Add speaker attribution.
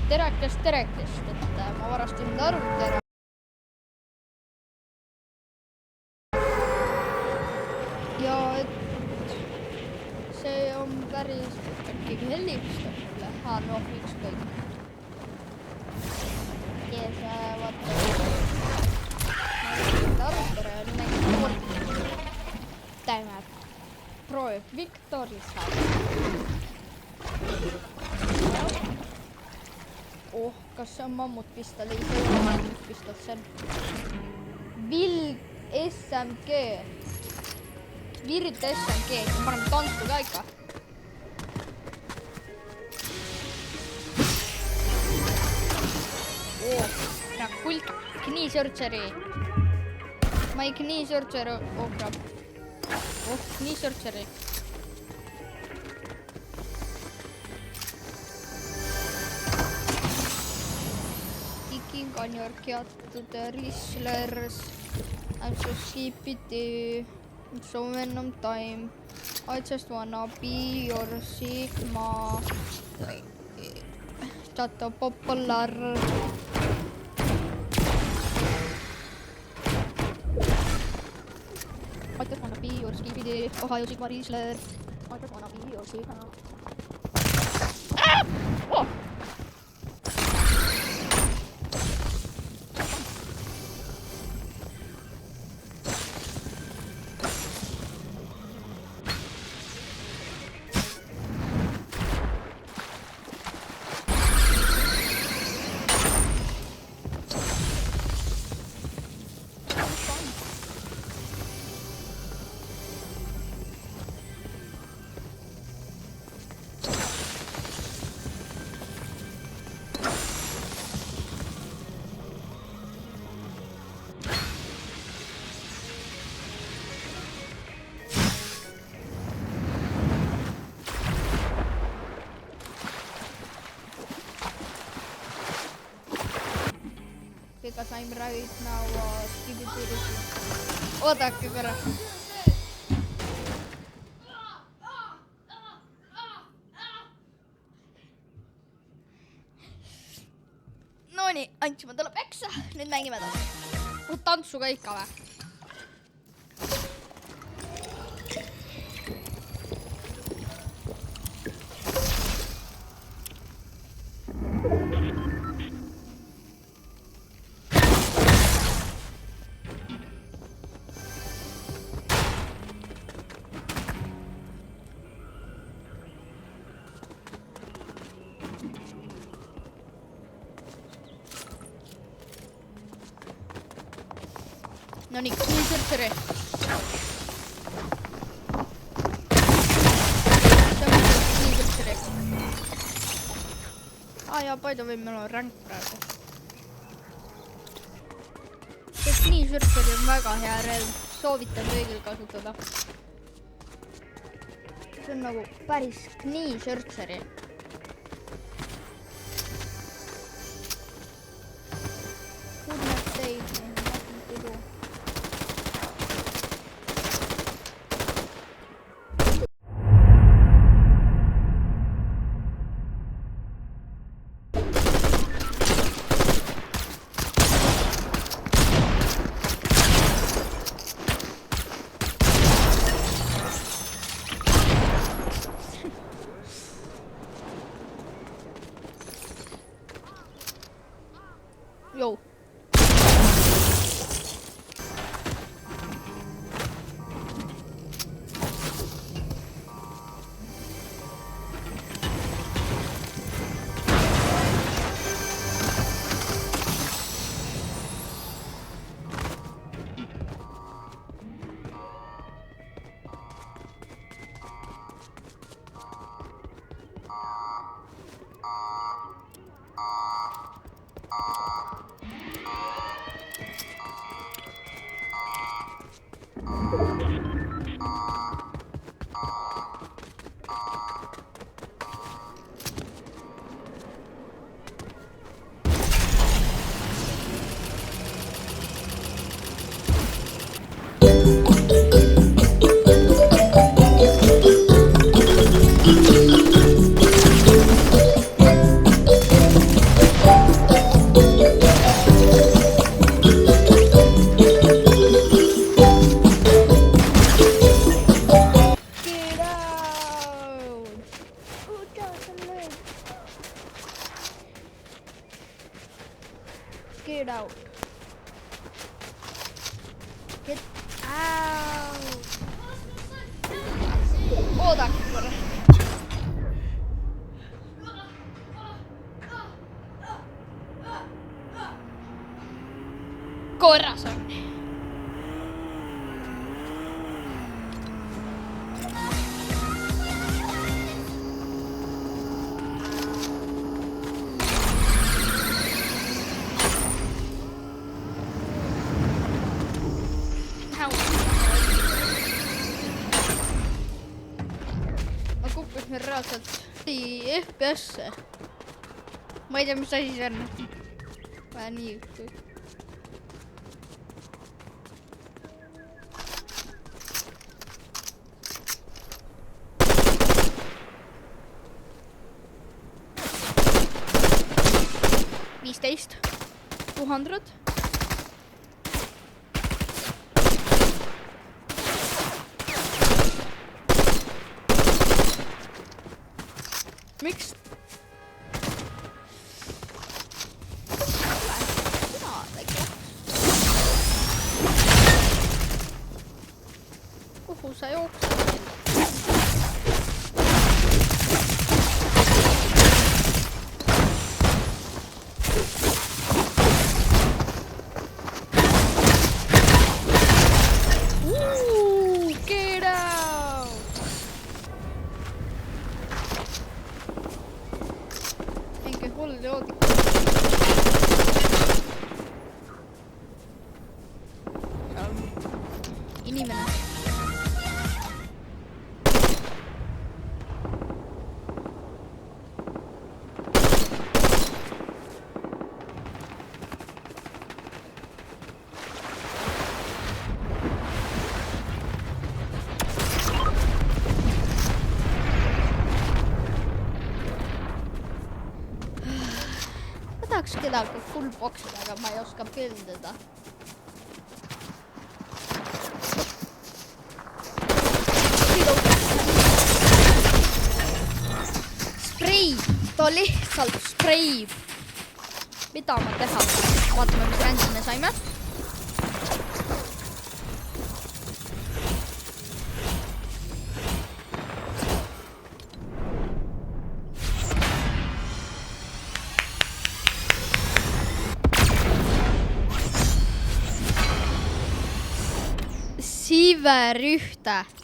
Speaker 1: terekest, et ma varastan nüüd arvuti ära. Ja et see on päris äkki helistab mulle. Noh, ükskõik. Ja see vaata. Ma arvuti ära ja nüüd nägin kooli. Täimeb. Proovib Victoris saada. Kas see on mammutpistol? Ei, see ei ole mammutpistol, see on Vild SMG. Virid SMG, ma panen tantsu ka ikka. Kult, Knee Surgery. My Knee Surgery, crap. Knee Surgery. Kicking on your cat to the wrestlers. I'm so sleepy. It's so venom time. I just wanna be your Sigma. Chato popular. I just wanna be your skibidi. Ohio Sigma wrestler. I just wanna be your Sigma. Oh! Because I'm right now skibidi wrestling. Oodake korra. Nonii, andsime talle peksa, nüüd mängime edasi. Tantsu ka ikka või? Nonii, Knee Surgery. See on Knee Surgery. Ja by the way, meil on rank praegu. See Knee Surgery on väga hea relv. Soovitan kõigil kasutada. See on nagu päris Knee Surgery. Good teid. Yo. Get out. Get out. Oodake korra. Korras on. Ma kukkusin reaalselt FPS-e. Ma ei tea, mis asi see on. Vähe nii juhtus. $15 000. Miks? Kuhu sa jooksed? Get out! Enkä hullu oot. Inimene. Ma tahaks kedagi full boxida, aga ma ei oska pildida. Sprei! Ta lihtsalt spreib. Mida ma teha? Vaatame, mis rändi me saime. Siver 1.